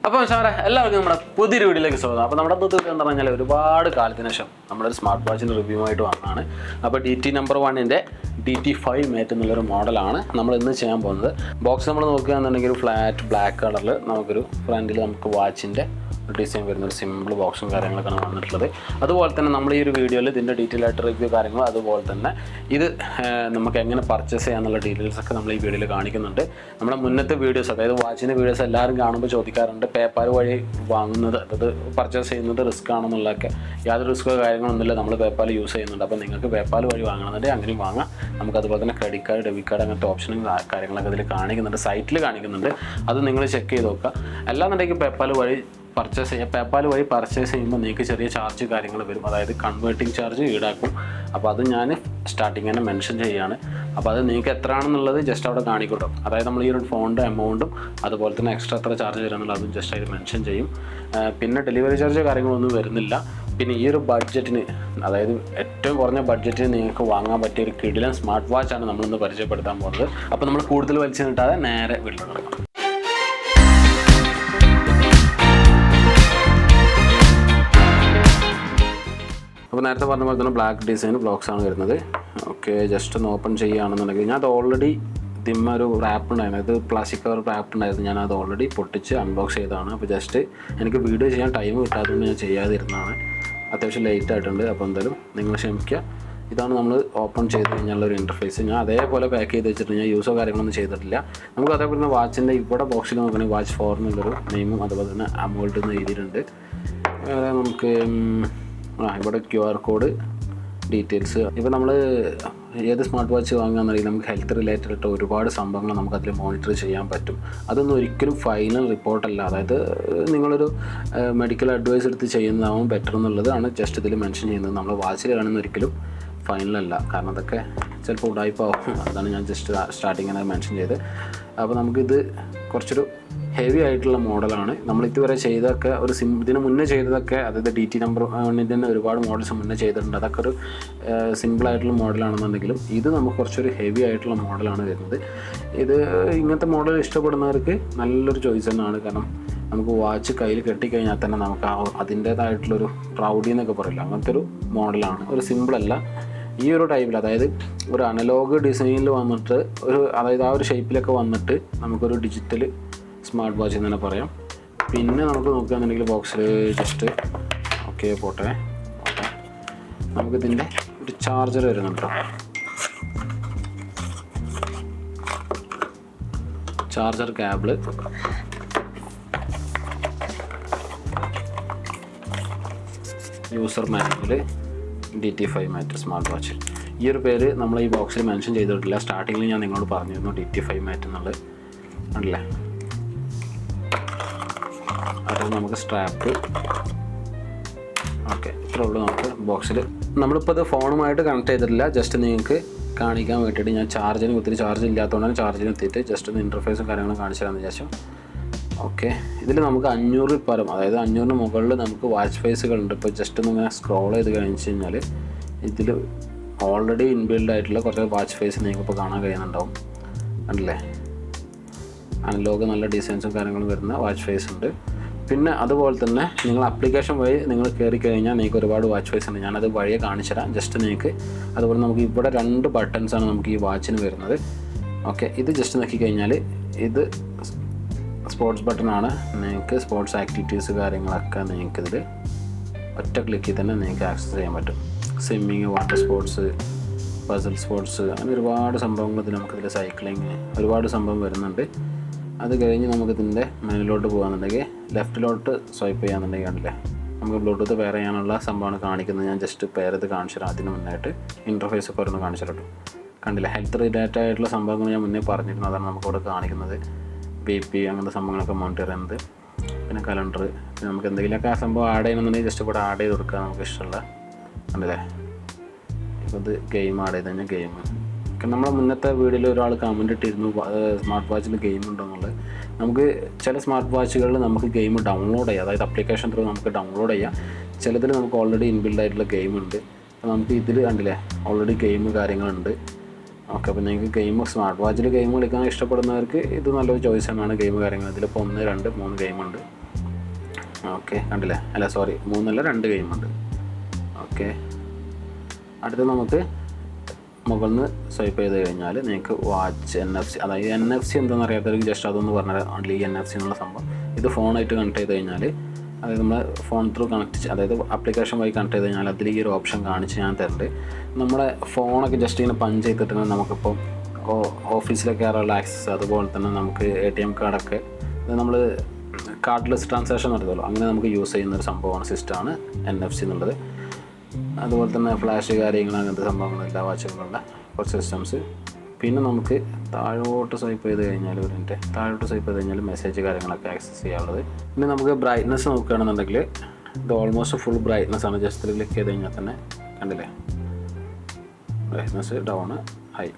അപ്പോൾ സാറേ എല്ലാവർക്കും നമ്മുടെ പുതിയൊരു വീഡിയോയിലേക്ക് സ്വാഗതം. അപ്പോൾ നമ്മുടെ ഇന്നത്തെ എന്ന് പറഞ്ഞാൽ ഒരുപാട് കാലത്തിന് ശേഷം നമ്മളൊരു സ്മാർട്ട് വാച്ചിൻ്റെ റിവ്യൂ ആയിട്ട് വന്നതാണ്. അപ്പോൾ DT നമ്പർ 1-ൻ്റെ DT5 മേറ്റ് എന്നുള്ളൊരു മോഡലാണ് നമ്മൾ ഇന്ന് ചെയ്യാൻ പോകുന്നത്. ബോക്സ് നമ്മൾ നോക്കുകയാണെന്നുണ്ടെങ്കിൽ ഒരു ഫ്ലാറ്റ് ബ്ലാക്ക് കളറിൽ നമുക്കൊരു ഫ്രണ്ടിൽ നമുക്ക് വാച്ചിൻ്റെ ഡിസൈൻ വരുന്ന ഒരു സിമ്പിൾ ബോക്സും കാര്യങ്ങളൊക്കെയാണ് വന്നിട്ടുള്ളത്. അതുപോലെ തന്നെ നമ്മൾ ഈ ഒരു വീഡിയോയിൽ ഇതിൻ്റെ ഡീറ്റെയിൽ ആയിട്ട് റിവ്യൂ കാര്യങ്ങൾ, അതുപോലെ തന്നെ ഇത് നമുക്ക് എങ്ങനെ പർച്ചേസ് ചെയ്യാന്നുള്ള ഡീറ്റെയിൽസൊക്കെ നമ്മൾ ഈ വീഡിയോയിൽ കാണിക്കുന്നുണ്ട്. നമ്മുടെ മുന്നത്തെ വീഡിയോസ്, അതായത് വാച്ചിൻ്റെ വീഡിയോസ് എല്ലാവരും കാണുമ്പോൾ ചോദിക്കാറുണ്ട് പേപ്പാൽ വഴി വാങ്ങുന്നത്, അതായത് പർച്ചേസ് ചെയ്യുന്നത് റിസ്ക് ആണെന്നുള്ളതൊക്കെ. യാതൊരു റിസ്ക്കോ കാര്യങ്ങളൊന്നുമില്ല, നമ്മൾ പേപ്പാൽ യൂസ് ചെയ്യുന്നുണ്ട്. അപ്പോൾ നിങ്ങൾക്ക് പേപ്പാൽ വഴി വാങ്ങണമെന്നുണ്ടെങ്കിൽ അങ്ങനെയും വാങ്ങാം. നമുക്ക് അതുപോലെ തന്നെ ക്രെഡിറ്റ് കാർഡ്, ഡെബിറ്റ് കാർഡ് അങ്ങനത്തെ ഓപ്ഷനും കാര്യങ്ങളൊക്കെ ഇതിൽ കാണിക്കുന്നുണ്ട്, സൈറ്റിൽ കാണിക്കുന്നുണ്ട്. അത് നിങ്ങൾ ചെക്ക് ചെയ്ത് നോക്കുക. അല്ലാന്നുണ്ടെങ്കിൽ പേപ്പാൽ വഴി പർച്ചേസ് ചെയ്യുക. പേപ്പാൽ വഴി പർച്ചേസ് ചെയ്യുമ്പോൾ നിങ്ങൾക്ക് ചെറിയ ചാർജ് കാര്യങ്ങൾ വരും, അതായത് കൺവേർട്ടിങ് ചാർജ് ഈടാക്കും. അപ്പോൾ അത് ഞാൻ സ്റ്റാർട്ടിങ് തന്നെ മെൻഷൻ ചെയ്യുകയാണ്. അപ്പോൾ അത് നിങ്ങൾക്ക് എത്രയാണെന്നുള്ളത് ജസ്റ്റ് അവിടെ കാണിക്കട്ടോ. അതായത് നമ്മൾ ഈ ഒരു ഫോണിൻ്റെ എമൗണ്ടും അതുപോലെ തന്നെ എക്സ്ട്രാ എത്ര ചാർജ് വരാമെന്നുള്ളത് അതും ജസ്റ്റ് അതിൽ മെൻഷൻ ചെയ്യും. പിന്നെ ഡെലിവറി ചാർജ് കാര്യങ്ങളൊന്നും വരുന്നില്ല. പിന്നെ ഈ ഒരു ബഡ്ജറ്റിന്, അതായത് ഏറ്റവും കുറഞ്ഞ ബഡ്ജറ്റിന് നിങ്ങൾക്ക് വാങ്ങാൻ പറ്റിയ ഒരു കിടിലൻ സ്മാർട്ട് വാച്ചാണ് നമ്മളിന്ന് പരിചയപ്പെടുത്താൻ പോകുന്നത്. അപ്പോൾ നമ്മൾ കൂടുതൽ വലിച്ചു കിട്ടാതെ നേരെ വീട്ടിലോട്ട് നടക്കാം. അപ്പോൾ നേരത്തെ പറഞ്ഞ പോലെ തന്നെ ബ്ലാക്ക് ഡിസൈൻ ബ്ലോക്സാണ് വരുന്നത്. ഓക്കെ, ജസ്റ്റ് ഒന്ന് ഓപ്പൺ ചെയ്യുകയാണെന്നുണ്ടെങ്കിൽ ഞാൻ അത് ഓൾറെഡി ഇതിന്മേൽ ഒരു റാപ്പ് ഉണ്ടായിരുന്നു, ഇത് പ്ലാസ്റ്റിക് കവർ റാപ്പ് ഉണ്ടായിരുന്നു. ഞാൻ അത് ഓൾറെഡി പൊട്ടിച്ച് അൺബോക്സ് ചെയ്തതാണ്. അപ്പോൾ ജസ്റ്റ് എനിക്ക് വീഡിയോ ചെയ്യാൻ ടൈം കിട്ടാത്തതുകൊണ്ട് ഞാൻ ചെയ്യാതിരുന്നതാണ്. അത്യാവശ്യം ലേറ്റ് ആയിട്ടുണ്ട്. അപ്പോൾ എന്തായാലും നിങ്ങൾ ക്ഷമിക്കുക. ഇതാണ് നമ്മൾ ഓപ്പൺ ചെയ്ത് കഴിഞ്ഞുള്ള ഒരു ഇൻ്റർഫേസ്. ഞാൻ അതേപോലെ പാക്ക് ചെയ്ത് വെച്ചിട്ട് ഞാൻ യൂസോ കാര്യങ്ങളൊന്നും ചെയ്തിട്ടില്ല. നമുക്ക് അതേപോലെ തന്നെ വാച്ചിൻ്റെ ഇവിടെ ബോക്സിൽ നോക്കുകയാണെങ്കിൽ വാച്ച് 4 എന്നുള്ളൊരു നെയിമും അതുപോലെ തന്നെ അമൗണ്ട് എന്ന് എഴുതിയിട്ടുണ്ട്. വേറെ നമുക്ക് ഇവിടെ QR കോഡ് ഡീറ്റെയിൽസ്. ഇപ്പോൾ നമ്മൾ ഏത് സ്മാർട്ട് വാച്ച് വാങ്ങുകയെന്നുണ്ടെങ്കിൽ നമുക്ക് ഹെൽത്ത് റിലേറ്റഡ് ആയിട്ട് ഒരുപാട് സംഭവങ്ങൾ നമുക്കതിൽ മോണിറ്റർ ചെയ്യാൻ പറ്റും. അതൊന്നും ഒരിക്കലും ഫൈനൽ റിപ്പോർട്ടല്ല, അതായത് നിങ്ങളൊരു മെഡിക്കൽ അഡ്വൈസ് എടുത്ത് ചെയ്യുന്നതാവും ബെറ്റർ എന്നുള്ളതാണ് ജസ്റ്റ് ഇതിൽ മെൻഷൻ ചെയ്യുന്നത്. നമ്മൾ വാച്ചിൽ കാണുന്ന ഒരിക്കലും ഫൈനലല്ല, കാരണം അതൊക്കെ ചിലപ്പോൾ ഉടായ്പാവും. അതാണ് ഞാൻ ജസ്റ്റ് സ്റ്റാർട്ടിങ്ങിനെ മെൻഷൻ ചെയ്ത്. അപ്പോൾ നമുക്കിത് കുറച്ചൊരു ഹെവി ആയിട്ടുള്ള മോഡലാണ്. നമ്മൾ ഇതുവരെ ചെയ്തൊക്കെ ഇതിന് മുന്നേ ചെയ്തതൊക്കെ, അതായത് DT നമ്പർ 1-ൻ്റെ തന്നെ ഒരുപാട് മോഡൽസ് മുന്നേ ചെയ്തിട്ടുണ്ട്. അതൊക്കെ ഒരു സിമ്പിളായിട്ടുള്ള മോഡലാണെന്നുണ്ടെങ്കിലും ഇത് നമുക്ക് കുറച്ചൊരു ഹെവി ആയിട്ടുള്ള മോഡലാണ് വരുന്നത്. ഇത് ഇങ്ങനത്തെ മോഡൽ ഇഷ്ടപ്പെടുന്നവർക്ക് നല്ലൊരു ചോയ്സ് തന്നെയാണ്. കാരണം നമുക്ക് വാച്ച് കയ്യിൽ കെട്ടിക്കഴിഞ്ഞാൽ തന്നെ നമുക്ക് അതിൻ്റേതായിട്ടുള്ളൊരു പ്രൗഡി എന്നൊക്കെ പറയില്ല, അങ്ങനത്തെ ഒരു മോഡലാണ്. ഒരു സിമ്പിളല്ല, ഈ ഒരു ടൈപ്പിൽ, അതായത് ഒരു അനലോഗ് ഡിസൈനിൽ വന്നിട്ട് അതായത് ആ ഒരു ഷേപ്പിലൊക്കെ വന്നിട്ട് നമുക്കൊരു ഡിജിറ്റൽ സ്മാർട്ട് വാച്ച് എന്ന് തന്നെ പറയാം. പിന്നെ നമുക്ക് നോക്കുകയാണെന്നുണ്ടെങ്കിൽ ബോക്സിൽ ജസ്റ്റ് ഓക്കെ പോട്ടെ, നമുക്കിതിൻ്റെ ഒരു ചാർജർ വരുന്നുണ്ട്. Charger cable, user manual, DT5 mate smart watch. ഈ ഒരു പേര് നമ്മൾ ഈ ബോക്സിൽ മെൻഷൻ ചെയ്തിട്ടില്ല. സ്റ്റാർട്ടിങ്ങിൽ ഞാൻ നിങ്ങളോട് പറഞ്ഞിരുന്നു DT5 മേറ്റ് എന്നുള്ളത് ഉണ്ടല്ലേ. അത് നമുക്ക് സ്ട്രാപ്പ്. ഓക്കെ, ഇത്രേ ഉള്ളൂ നമുക്ക് ബോക്സിൽ. നമ്മളിപ്പോൾ ഇത് ഫോണുമായിട്ട് കണക്ട് ചെയ്തിട്ടില്ല, ജസ്റ്റ് നിങ്ങൾക്ക് കാണിക്കാൻ വേണ്ടിയിട്ട് ഞാൻ ഒത്തിരി ചാർജ് ഇല്ലാത്തതുകൊണ്ടാണ് ചാർജിന് എത്തിയിട്ട് ജസ്റ്റ് ഒന്ന് ഇൻ്റർഫേസും കാര്യങ്ങളും കാണിച്ചു തരാമെന്ന് വിചാരിച്ചു. ഓക്കെ, ഇതിൽ നമുക്ക് 500 പരം, അതായത് 500-ന് മുകളിൽ നമുക്ക് വാച്ച് ഫേസുകളുണ്ട്. ഇപ്പോൾ ജസ്റ്റ് ഒന്ന് ഇങ്ങനെ സ്ക്രോൾ ചെയ്ത് കഴിഞ്ഞ് കഴിഞ്ഞാൽ ഇതിൽ ഓൾറെഡി ഇൻബിൽഡ് ആയിട്ടുള്ള കുറച്ച് വാച്ച് ഫേസ് നിങ്ങൾക്കിപ്പോൾ കാണാൻ കഴിയുന്നുണ്ടാവും, കണ്ടില്ലേ. അനലോഗ് നല്ല ഡിസൈൻസും കാര്യങ്ങളും വരുന്ന വാച്ച് ഫേസ് ഉണ്ട്. പിന്നെ അതുപോലെ തന്നെ നിങ്ങൾ ആപ്ലിക്കേഷൻ വഴി നിങ്ങൾ കയറി കഴിഞ്ഞാൽ നിങ്ങൾക്ക് ഒരുപാട് വാച്ച് ഫേസ് ഉണ്ട്. ഞാനത് വഴിയെ കാണിച്ചു തരാം ജസ്റ്റ് നിങ്ങൾക്ക്. അതുപോലെ നമുക്ക് ഇവിടെ 2 ബട്ടൺസാണ് നമുക്ക് ഈ വാച്ചിന് വരുന്നത്. ഓക്കെ, ഇത് ജസ്റ്റ് നോക്കിക്കഴിഞ്ഞാൽ ഇത് സ്പോർട്സ് ബട്ടണാണ്. നിങ്ങൾക്ക് സ്പോർട്സ് ആക്ടിവിറ്റീസ് കാര്യങ്ങളൊക്കെ നിങ്ങൾക്കിതിൽ ഒറ്റ ക്ലിക്കിൽ തന്നെ നിങ്ങൾക്ക് ആക്സസ് ചെയ്യാൻ പറ്റും. Swimming, water sports, puzzle sports, അങ്ങനെ ഒരുപാട് സംഭവങ്ങൾ ഇതിൽ നമുക്കിതിൽ സൈക്ലിങ് ഒരുപാട് സംഭവം വരുന്നുണ്ട്. അത് കഴിഞ്ഞ് നമുക്കിതിൻ്റെ മെനുവിലോട്ട് പോകുകയാണെന്നുണ്ടെങ്കിൽ ലെഫ്റ്റിലോട്ട് സ്വൈപ്പ് ചെയ്യാന്നുണ്ടെങ്കിൽ കണ്ടില്ലേ, നമുക്ക് ബ്ലൂടൂത്ത് പെയർ ചെയ്യാനുള്ള സംഭവമാണ് കാണിക്കുന്നത്. ഞാൻ ജസ്റ്റ് പെയർ ചെയ്ത് കാണിച്ചു തരാം. അതിന് മുന്നായിട്ട് ഇൻ്റർഫേസ് ഒക്കെ ഒന്ന് കാണിച്ചു തരാം. കണ്ടില്ലേ, ഹെൽത്ത് റിലേറ്റഡ് ആയിട്ടുള്ള സംഭവങ്ങൾ ഞാൻ മുന്നേ പറഞ്ഞിരുന്നു, അതാണ് നമുക്കിവിടെ കാണിക്കുന്നത്. BP അങ്ങനത്തെ സംഭവങ്ങളൊക്കെ മോണിറ്റർ ചെയ്യുന്നത്. പിന്നെ കലണ്ടർ, പിന്നെ നമുക്ക് എന്തെങ്കിലുമൊക്കെ ആ സംഭവം ആഡ് ചെയ്യണമെന്നുണ്ടെങ്കിൽ ജസ്റ്റ് ഇവിടെ ആഡ് ചെയ്ത് കൊടുക്കുക നമുക്ക് ഇഷ്ടമുള്ള. കണ്ടില്ലേ, ഇപ്പോൾ ഇത് ഗെയിം ആഡ് ചെയ്ത് കഴിഞ്ഞാൽ ഗെയിം. നമ്മളെ മുന്നത്തെ വീഡിയോയിൽ ഒരാൾ കമൻറ്റ് ഇട്ടിരുന്നു സ്മാർട്ട് വാച്ചിൽ ഗെയിം ഉണ്ടോ എന്നുള്ളത്. നമുക്ക് ചില സ്മാർട്ട് വാച്ചുകളിൽ നമുക്ക് ഗെയിം ഡൗൺലോഡ് ചെയ്യാം, അതായത് അപ്ലിക്കേഷൻ ത്രൂ നമുക്ക് ഡൗൺലോഡ് ചെയ്യാം. ചിലതിൽ നമുക്ക് ഓൾറെഡി ഇൻബിൽഡ് ആയിട്ടുള്ള ഗെയിം ഉണ്ട്. അപ്പോൾ നമുക്ക് ഇതിൽ കണ്ടില്ലേ ഓൾറെഡി ഗെയിം കാര്യങ്ങളുണ്ട്. ഓക്കെ, അപ്പോൾ നിങ്ങൾക്ക് സ്മാർട്ട് വാച്ചിൽ ഗെയിം കളിക്കാൻ ഇഷ്ടപ്പെടുന്നവർക്ക് ഇത് നല്ലൊരു ചോയ്സ് തന്നെയാണ്. ഗെയിം കാര്യങ്ങൾ ഇതിലിപ്പോൾ 1, 2, 3 ഗെയിമുണ്ട്. ഓക്കെ, കണ്ടില്ലേ? അല്ല സോറി, 3 അല്ല 2 ഗെയിമുണ്ട്. ഓക്കെ, അടുത്ത് നമുക്ക് മുകളിൽ നിന്ന് സ്വൈപ്പ് ചെയ്ത് കഴിഞ്ഞാൽ നിങ്ങൾക്ക് വാച്ച് NFC, അതായത് NFC എന്താണെന്ന് അറിയാത്തവർക്ക് ജസ്റ്റ് അതൊന്ന് പറഞ്ഞാൽ ഓൺലി NFC എന്നുള്ള സംഭവം. ഇത് ഫോണായിട്ട് കണക്ട് ചെയ്ത് കഴിഞ്ഞാൽ, അതായത് നമ്മൾ ഫോൺ ത്രൂ കണക്ട്, അതായത് ആപ്ലിക്കേഷൻ വഴി കണക്ട് ചെയ്ത് കഴിഞ്ഞാൽ അതിൽ ഈ ഒരു ഓപ്ഷൻ കാണിച്ച് ഞാൻ തരുന്നുണ്ട്. നമ്മുടെ ഫോണൊക്കെ ജസ്റ്റ് ഇങ്ങനെ പഞ്ച് ചെയ്തിട്ടുണ്ടെങ്കിൽ നമുക്കിപ്പോൾ ഓഫീസിലൊക്കെ കയറാനുള്ള ആക്സസ്, അതുപോലെ തന്നെ നമുക്ക് ATM കാർഡൊക്കെ നമ്മൾ കാർഡ്ലെസ് ട്രാൻസാക്ഷൻ നടത്തുമല്ലോ, അങ്ങനെ നമുക്ക് യൂസ് ചെയ്യുന്ന ഒരു സംഭവമാണ്, സിസ്റ്റമാണ് NFC എന്നുള്ളത്. അതുപോലെ തന്നെ ഫ്ലാഷ് കാര്യങ്ങൾ, അങ്ങനത്തെ സംഭവങ്ങളെല്ലാം വാച്ചുകളുള്ള കുറച്ച് സിസ്റ്റംസ്. പിന്നെ നമുക്ക് താഴോട്ട് സ്വൈപ്പ് ചെയ്ത് കഴിഞ്ഞാൽ, ഒരു മിനിറ്റ്, താഴോട്ട് സ്വൈപ്പ് ചെയ്ത് കഴിഞ്ഞാൽ മെസ്സേജ് കാര്യങ്ങളൊക്കെ ആക്സസ് ചെയ്യാനുള്ളത്. പിന്നെ നമുക്ക് ബ്രൈറ്റ്നസ് നോക്കുകയാണെന്നുണ്ടെങ്കിൽ ഇത് ഓൾമോസ്റ്റ് ഫുൾ ബ്രൈറ്റ്നസ് ആണ്. ജസ്റ്റ് ക്ലിക്ക് ചെയ്ത് കഴിഞ്ഞാൽ തന്നെ കണ്ടില്ലേ, ബ്രൈറ്റ്നസ് ഡൗൺ, ഹൈ.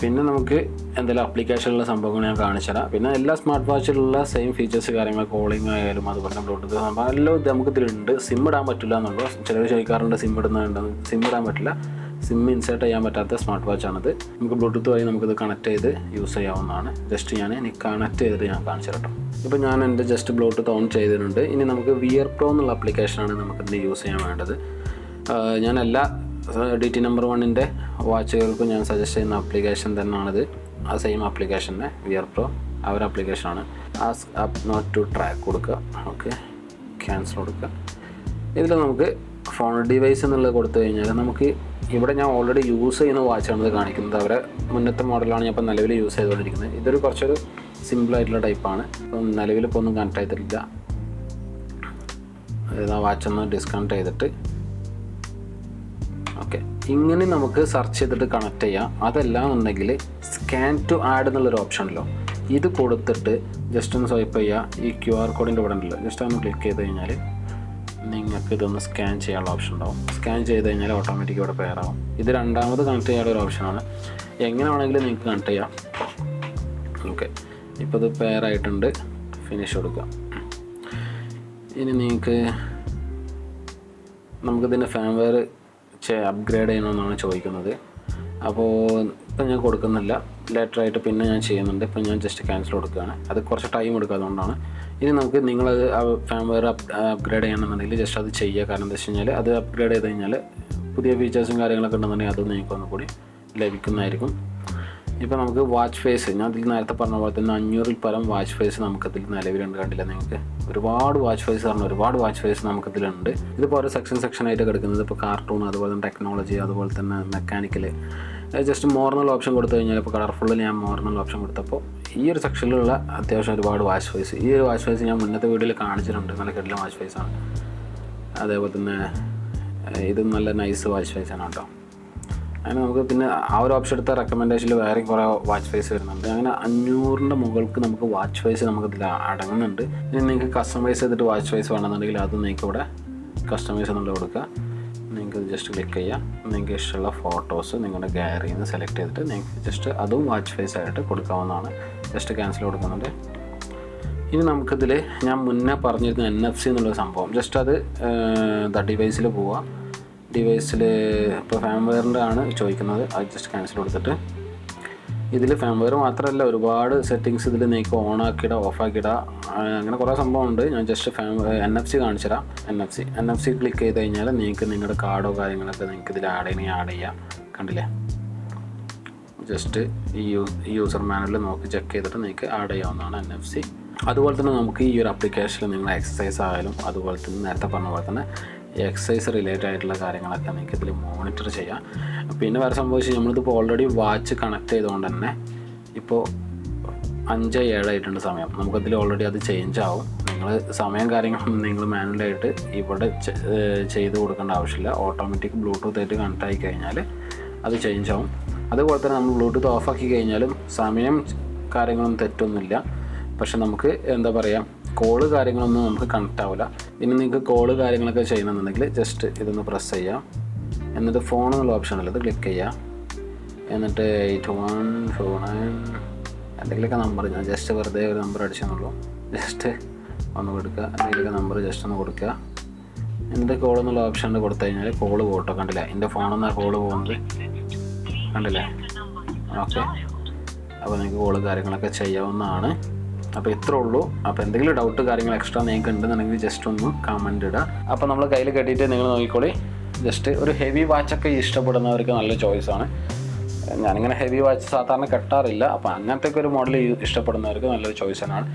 പിന്നെ നമുക്ക് എന്തെങ്കിലും ആപ്ലിക്കേഷനുള്ള സംഭവങ്ങൾ ഞാൻ കാണിച്ചുതരാം. പിന്നെ എല്ലാ സ്മാർട്ട് വാച്ചിലുള്ള സെയിം ഫീച്ചേഴ്സ് കാര്യങ്ങൾ, കോളിംഗ് ആയാലും അതുപോലെ തന്നെ ബ്ലൂടൂത്ത് സംഭവം എല്ലാം ഇത് നമുക്ക് ഇതിലുണ്ട്. സിം ഇടാൻ പറ്റില്ല എന്നുള്ളൂ. ചിലർ ചോദിക്കാറുണ്ട് സിം ഇടുന്നുണ്ടെന്ന്. സിം ഇടാൻ പറ്റില്ല, സിം ഇൻസേർട്ട് ചെയ്യാൻ പറ്റാത്ത സ്മാർട്ട് വാച്ചാണിത്. നമുക്ക് ബ്ലൂടൂത്ത് വഴി നമുക്കിത് കണക്ട് ചെയ്ത് യൂസ് ചെയ്യാവുന്നതാണ്. ജസ്റ്റ് ഞാൻ ഇനി കണക്ട് ചെയ്തിട്ട് ഞാൻ കാണിച്ചു തരാം. ഇപ്പോൾ ഞാൻ എൻ്റെ ജസ്റ്റ് ബ്ലൂടൂത്ത് ഓൺ ചെയ്തിട്ടുണ്ട്. ഇനി നമുക്ക് വിയർ പ്രോ എന്നുള്ള ആപ്ലിക്കേഷനാണ് നമുക്കിത് യൂസ് ചെയ്യാൻ വേണ്ടത്. ഞാൻ എല്ലാ DT നമ്പർ 1ൻ്റെ വാച്ചുകൾക്കും ഞാൻ സജസ്റ്റ് ചെയ്യുന്ന ആപ്ലിക്കേഷൻ തന്നെയാണിത്. ആ സെയിം ആപ്ലിക്കേഷൻ തന്നെ വിയർ പ്രോ, ആ ഒരു ആപ്ലിക്കേഷനാണ്. Ask app not to track കൊടുക്കുക. ഓക്കെ, ക്യാൻസൽ കൊടുക്കുക. ഇതിൽ നമുക്ക് ഫോൺ ഡിവൈസ് എന്നുള്ളത് കൊടുത്തു കഴിഞ്ഞാൽ നമുക്ക് ഇവിടെ ഞാൻ ഓൾറെഡി യൂസ് ചെയ്യുന്ന വാച്ചാണ് ഇത് കാണിക്കുന്നത്. അവരെ മുന്നത്തെ മോഡലാണ് ഞാൻ ഇപ്പോൾ നിലവിൽ യൂസ് ചെയ്തുകൊണ്ടിരിക്കുന്നത്. ഇതൊരു കുറച്ചൊരു സിമ്പിളായിട്ടുള്ള ടൈപ്പാണ്. ഇപ്പം നിലവിലിപ്പോൾ ഒന്നും കണക്ട് ചെയ്തിട്ടില്ല. അതായത് ആ വാച്ചൊന്ന് ഡിസ്കണക്ട് ചെയ്തിട്ട്, ഓക്കെ, ഇങ്ങനെ നമുക്ക് സെർച്ച് ചെയ്തിട്ട് കണക്ട് ചെയ്യാം. അതല്ല എന്നുണ്ടെങ്കിൽ സ്കാൻ ടു ആഡ് എന്നുള്ളൊരു ഓപ്ഷൻ ഉണ്ടല്ലോ, ഇത് കൊടുത്തിട്ട് ജസ്റ്റ് ഒന്ന് സ്വൈപ്പ് ചെയ്യുക. ഈ QR കോഡിൻ്റെ ഇവിടെ ഉണ്ടല്ലോ, ജസ്റ്റ് ഒന്ന് ക്ലിക്ക് ചെയ്ത് കഴിഞ്ഞാൽ നിങ്ങൾക്ക് ഇതൊന്ന് സ്കാൻ ചെയ്യാനുള്ള ഓപ്ഷൻ ഉണ്ടാവും. സ്കാൻ ചെയ്ത് കഴിഞ്ഞാൽ ഓട്ടോമാറ്റിക് ഇവിടെ പെയർ ആവും. ഇത് രണ്ടാമത് കണക്ട് ചെയ്യാനുള്ള ഒരു ഓപ്ഷനാണ്. എങ്ങനെ വേണമെങ്കിലും നിങ്ങൾക്ക് കണക്ട് ചെയ്യാം. ഓക്കെ, ഇപ്പോൾ ഇത് പെയർ ആയിട്ടുണ്ട്. ഫിനിഷ് കൊടുക്കുക. ഇനി നമുക്കിതിൻ്റെ ഫേംവെയർ അപ്ഗ്രേഡ് ചെയ്യണമെന്നാണ് ചോദിക്കുന്നത്. അപ്പോൾ ഇപ്പം ഞാൻ കൊടുക്കുന്നില്ല, ലേറ്ററായിട്ട് പിന്നെ ഞാൻ ചെയ്യുന്നുണ്ട്. ഇപ്പം ഞാൻ ജസ്റ്റ് ക്യാൻസൽ കൊടുക്കുകയാണ്. അത് കുറച്ച് ടൈം എടുക്കുക, അതുകൊണ്ടാണ്. ഇനി നമുക്ക് നിങ്ങളത് ഫേംവെയർ അപ്ഗ്രേഡ് ചെയ്യണമെന്നുണ്ടെങ്കിൽ ജസ്റ്റ് അത് ചെയ്യുക. കാരണം എന്താ വെച്ച് കഴിഞ്ഞാൽ അത് അപ്ഗ്രേഡ് ചെയ്ത് കഴിഞ്ഞാൽ പുതിയ ഫീച്ചേഴ്സും കാര്യങ്ങളൊക്കെ ഉണ്ടെന്നുണ്ടെങ്കിൽ അത് നിങ്ങൾക്ക് ഒന്നുകൂടി ലഭിക്കുന്നതായിരിക്കും. ഇപ്പോൾ നമുക്ക് വാച്ച് ഫേസ്, ഞാൻ അതിൽ നേരത്തെ പറഞ്ഞ പോലെ തന്നെ 500-ൽ പരം വാച്ച് ഫേസ് നമുക്കതിൽ നിലവിലുണ്ട്. കണ്ടില്ല നിങ്ങൾക്ക്, ഒരുപാട് വാച്ച് ഫേസ് നമുക്കതിലുണ്ട്. ഇതിപ്പോൾ ഓരോ സെക്ഷനായിട്ട് കിടക്കുന്നത്. ഇപ്പോൾ കാർട്ടൂൺ, അതുപോലെ തന്നെ ടെക്നോളജി, അതുപോലെ തന്നെ മെക്കാനിക്കൽ. ജസ്റ്റ് മോർണൽ ഓപ്ഷൻ കൊടുത്തു കഴിഞ്ഞാൽ, ഇപ്പോൾ കളർഫുള്ളിൽ ഞാൻ മോർണൽ ഓപ്ഷൻ കൊടുത്തപ്പോൾ ഈ ഒരു സെക്ഷനിലുള്ള അത്യാവശ്യം ഒരുപാട് വാച്ച് ഫേസ്. ഈ ഒരു വാച്ച് ഫേസ് ഞാൻ മുന്നത്തെ വീഡിയോയിൽ കാണിച്ചിട്ടുണ്ട്. നല്ല കിടിലൻ വാച്ച് ഫേസാണ്. അതേപോലെ തന്നെ ഇത് നല്ല നൈസ് വാച്ച് ഫേസാണ് കേട്ടോ. അങ്ങനെ നമുക്ക് പിന്നെ ആ ഒരു ഓപ്ഷൻ എടുത്ത റെക്കമെൻഡേഷനിൽ വേറെയും കുറേ വാച്ച് ഫേസ് വരുന്നുണ്ട്. അങ്ങനെ 500-ൻ്റെ മുകൾക്ക് നമുക്ക് വാച്ച് ഫേസ് നമുക്കിതിൽ അടങ്ങുന്നുണ്ട്. ഇനി നിങ്ങൾക്ക് കസ്റ്റമൈസ് ചെയ്തിട്ട് വാച്ച് ഫേസ് വേണമെന്നുണ്ടെങ്കിൽ അത് നിങ്ങൾക്ക് ഇവിടെ കസ്റ്റമൈസ് എന്നുള്ളത് കൊടുക്കുക. നിങ്ങൾക്ക് ജസ്റ്റ് ക്ലിക്ക് ചെയ്യാം. നിങ്ങൾക്ക് ഇഷ്ടമുള്ള ഫോട്ടോസ് നിങ്ങളുടെ ഗാലറിയിൽ നിന്ന് സെലക്ട് ചെയ്തിട്ട് നിങ്ങൾക്ക് ജസ്റ്റ് അതും വാച്ച് ഫേസ് ആയിട്ട് കൊടുക്കാവുന്നതാണ്. ജസ്റ്റ് ക്യാൻസൽ കൊടുക്കുന്നുണ്ട്. ഇനി നമുക്കിതിൽ ഞാൻ മുന്നേ പറഞ്ഞിരുന്ന NFC എന്നുള്ള സംഭവം, ജസ്റ്റ് അത് ഡിവൈസിൽ പോവുക. ഡിവൈസിൽ ഇപ്പോൾ ഫേംവെയറിൻ്റെ ആണ് ചോദിക്കുന്നത്. അത് ജസ്റ്റ് ക്യാൻസൽ കൊടുത്തിട്ട് ഇതിൽ ഫേംവെയർ മാത്രമല്ല ഒരുപാട് സെറ്റിങ്സ് ഇതിൽ നിങ്ങൾക്ക് ഓണാക്കിയിടുക, ഓഫാക്കിയിടുക, അങ്ങനെ കുറേ സംഭവമുണ്ട്. ഞാൻ ജസ്റ്റ് NFC കാണിച്ചു തരാം. NFC ക്ലിക്ക് ചെയ്ത് കഴിഞ്ഞാൽ നിങ്ങൾക്ക് നിങ്ങളുടെ കാർഡോ കാര്യങ്ങളൊക്കെ നിങ്ങൾക്ക് ഇതിൽ ആഡ് ചെയ്യാം. കണ്ടില്ലേ, ജസ്റ്റ് ഈ യൂസർ മാനുവൽ നോക്കി ചെക്ക് ചെയ്തിട്ട് നിങ്ങൾക്ക് ആഡ് ചെയ്യാവുന്നതാണ് NFC. അതുപോലെ തന്നെ നമുക്ക് ഈ ഒരു ആപ്ലിക്കേഷനിൽ നിങ്ങൾ എക്സസൈസ് ആയാലും അതുപോലെ തന്നെ നേരത്തെ പറഞ്ഞ പോലെ തന്നെ എക്സസൈസ് റിലേറ്റഡ് ആയിട്ടുള്ള കാര്യങ്ങളൊക്കെ നിങ്ങൾക്ക് ഇതിൽ മോണിറ്റർ ചെയ്യാം. പിന്നെ വേറെ സംഭവിച്ചാൽ നമ്മളിതിപ്പോൾ ഓൾറെഡി വാച്ച് കണക്ട് ചെയ്തുകൊണ്ട് തന്നെ ഇപ്പോൾ 5:07 ആയിട്ടുണ്ട് സമയം. നമുക്കതിൽ ഓൾറെഡി അത് ചേഞ്ച് ആവും. നിങ്ങൾ സമയം കാര്യങ്ങളൊന്നും നിങ്ങൾ മാനുവലായിട്ട് ഇവിടെ ചെയ്ത് കൊടുക്കേണ്ട ആവശ്യമില്ല. ഓട്ടോമാറ്റിക് ബ്ലൂടൂത്ത് ആയിട്ട് കണക്ട് ആയി കഴിഞ്ഞാൽ അത് ചേഞ്ച് ആവും. അതുപോലെ തന്നെ നമ്മൾ ബ്ലൂടൂത്ത് ഓഫാക്കി കഴിഞ്ഞാലും സമയം കാര്യങ്ങളൊന്നും തെറ്റൊന്നുമില്ല. പക്ഷെ നമുക്ക് എന്താ പറയുക, കോള് കാര്യങ്ങളൊന്നും നമുക്ക് കണക്റ്റ് ആവില്ല. ഇനി നിങ്ങൾക്ക് കോള് കാര്യങ്ങളൊക്കെ ചെയ്യണമെന്നുണ്ടെങ്കിൽ ജസ്റ്റ് ഇതൊന്ന് പ്രസ് ചെയ്യാം. എന്നിട്ട് ഫോൺ എന്നുള്ള ഓപ്ഷനുള്ളത് ക്ലിക്ക് ചെയ്യാം. എന്നിട്ട് 8149 എന്തെങ്കിലുമൊക്കെ നമ്പർ, ഞാൻ ജസ്റ്റ് വെറുതെ ഒരു നമ്പർ അടിച്ചെന്നുള്ളൂ. ജസ്റ്റ് ഒന്ന് കൊടുക്കുക, എന്തെങ്കിലുമൊക്കെ നമ്പർ ജസ്റ്റ് ഒന്ന് കൊടുക്കുക. എന്നിട്ട് കോൾ എന്നുള്ള ഓപ്ഷൻ കൊടുത്തു കഴിഞ്ഞാൽ കോള് പോട്ടോ. കണ്ടില്ല, എൻ്റെ ഫോണിൽ നിന്നാണ് കോള് പോകുന്നത്. കണ്ടില്ലേ, ഓക്കെ. അപ്പോൾ നിങ്ങൾക്ക് കോള് കാര്യങ്ങളൊക്കെ ചെയ്യാവുന്നതാണ്. അപ്പോൾ ഇത്രേ ഉള്ളൂ. അപ്പോൾ എന്തെങ്കിലും ഡൗട്ട് കാര്യങ്ങൾ എക്സ്ട്രാ നിങ്ങൾക്ക് ഉണ്ടെന്നുണ്ടെങ്കിൽ ജസ്റ്റ് ഒന്ന് കമൻറ്റ് ഇടുക. അപ്പോൾ നമ്മൾ കയ്യിൽ കെട്ടിയിട്ട് നിങ്ങൾ നോക്കിക്കോളി. ജസ്റ്റ് ഒരു ഹെവി വാച്ചൊക്കെ ഇഷ്ടപ്പെടുന്നവർക്ക് നല്ല ചോയ്സാണ്. ഞാനിങ്ങനെ ഹെവി വാച്ച് സാധാരണ കെട്ടാറില്ല. അപ്പോൾ അങ്ങനത്തെ ഒരു മോഡൽ ഇഷ്ടപ്പെടുന്നവർക്ക് നല്ലൊരു ചോയ്സ് തന്നെയാണ്.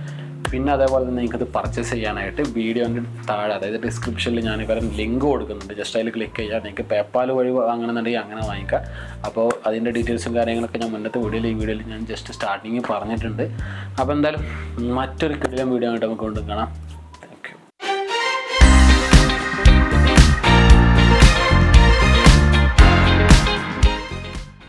പിന്നെ അതേപോലെ തന്നെ നിങ്ങൾക്കത് പർച്ചേസ് ചെയ്യാനായിട്ട് വീഡിയോൻ്റെ താഴെ, അതായത് ഡിസ്ക്രിപ്ഷനിൽ ഞാൻ ഇവരെ ലിങ്ക് കൊടുക്കുന്നുണ്ട്. ജസ്റ്റ് അതിൽ ക്ലിക്ക് ചെയ്യുക. നിങ്ങൾക്ക് പേപ്പാൽ വഴി വാങ്ങണമെന്നുണ്ടെങ്കിൽ അങ്ങനെ വാങ്ങിക്കാം. അപ്പോൾ അതിൻ്റെ ഡീറ്റെയിൽസും കാര്യങ്ങളൊക്കെ ഞാൻ മുന്നത്തെ ഈ വീഡിയോയിൽ ഞാൻ ജസ്റ്റ് സ്റ്റാർട്ടിങ്ങിൽ പറഞ്ഞിട്ടുണ്ട്. അപ്പോൾ എന്തായാലും മറ്റൊരു കിടിലൻ വീഡിയോ ആയിട്ട് നമുക്ക് കൊണ്ട് കാണാം.